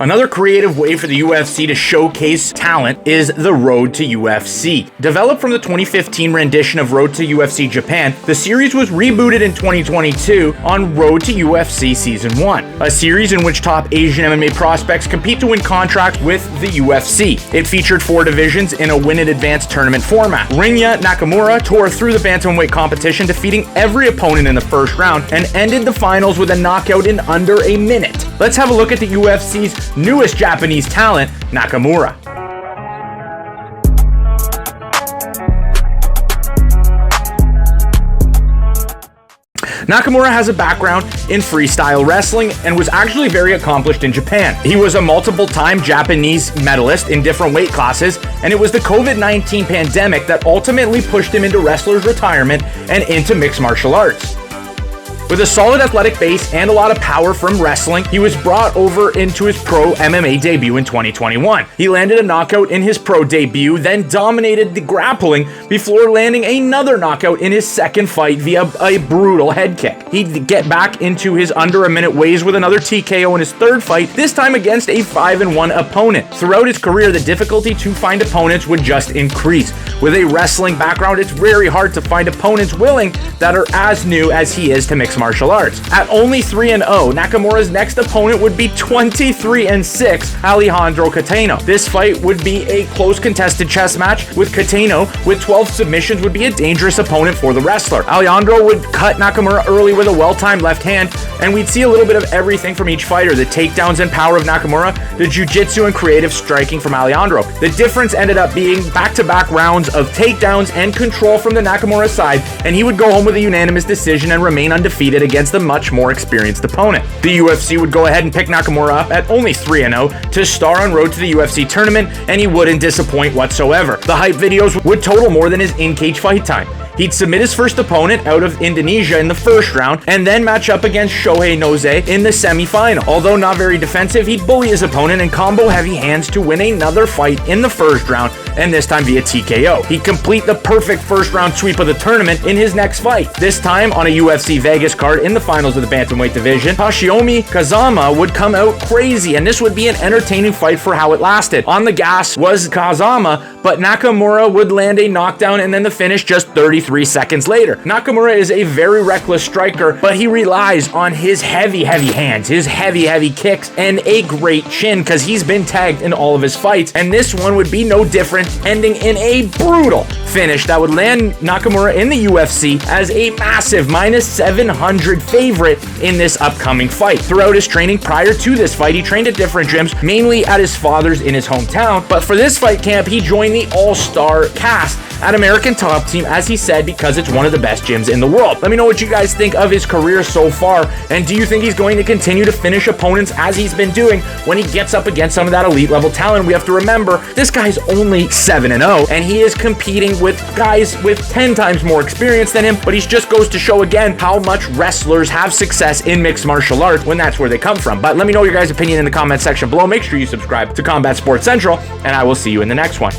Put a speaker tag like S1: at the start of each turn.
S1: Another creative way for the UFC to showcase talent is the Road to UFC. Developed from the 2015 rendition of Road to UFC Japan, the series was rebooted in 2022 on Road to UFC Season 1, a series in which top Asian MMA prospects compete to win contracts with the UFC. It featured 4 divisions in a win-in-advance tournament format. Rinya Nakamura tore through the bantamweight competition, defeating every opponent in the first round, and ended the finals with a knockout in under a minute. Let's have a look at the UFC's newest Japanese talent, Nakamura. Nakamura has a background in freestyle wrestling and was actually very accomplished in Japan. He was a multiple-time Japanese medalist in different weight classes, and it was the COVID-19 pandemic that ultimately pushed him into wrestler's retirement and into mixed martial arts. With a solid athletic base and a lot of power from wrestling, he was brought over into his pro MMA debut in 2021. He landed a knockout in his pro debut, then dominated the grappling before landing another knockout in his second fight via a brutal head kick. He'd get back into his under a minute ways with another TKO in his third fight, this time against a 5-1 opponent. Throughout his career, the difficulty to find opponents would just increase. With a wrestling background, it's very hard to find opponents willing that are as new as he is to mixed martial arts. At only 3-0, Nakamura's next opponent would be 23-6 Aleandro Caetano. This fight would be a close contested chess match, with Caetano with 12 submissions would be a dangerous opponent for the wrestler. Aleandro would cut Nakamura early with a well-timed left hand, and we'd see a little bit of everything from each fighter: the takedowns and power of Nakamura, the jiu-jitsu and creative striking from Aleandro. The difference ended up being back-to-back rounds of takedowns and control from the Nakamura side, and he would go home with a unanimous decision and remain undefeated against a much more experienced opponent. The UFC would go ahead and pick Nakamura up at only 3-0 to star on Road to the UFC tournament, and he wouldn't disappoint whatsoever. The hype videos would total more than his in-cage fight time. He'd submit his first opponent out of Indonesia in the first round, and then match up against Shohei in the semi-final. Although not very defensive, he'd bully his opponent and combo heavy hands to win another fight in the first round, and this time via TKO. He'd complete the perfect first round sweep of the tournament in his next fight. This time on a UFC Vegas card in the finals of the bantamweight division, toshiomi Kazama would come out crazy, and this would be an entertaining fight for how it lasted. On the gas was Kazama, but Nakamura would land a knockdown and then the finish just 33 seconds later. Nakamura is a very reckless striker, but he relies on his heavy hands, his heavy kicks, and a great chin, because he's been tagged in all of his fights, and this one would be no different, ending in a brutal finish that would land Nakamura in the UFC as a massive -700 favorite in this upcoming fight. Throughout his training prior to this fight, he trained at different gyms, mainly at his father's in his hometown, but for this fight camp, he joined the all-star cast at American Top Team, as he said, because it's one of the best gyms in the world. Let me know what you guys think of his career so far, and do you think he's going to continue to finish opponents as he's been doing when he gets up against some of that elite level talent? We have to remember, this guy's only 7-0, and he is competing with guys with 10 times more experience than him, but he just goes to show again how much wrestlers have success in mixed martial arts when that's where they come from. But let me know your guys' opinion in the comment section below. Make sure you subscribe to Combat Sports Central, and I will see you in the next one.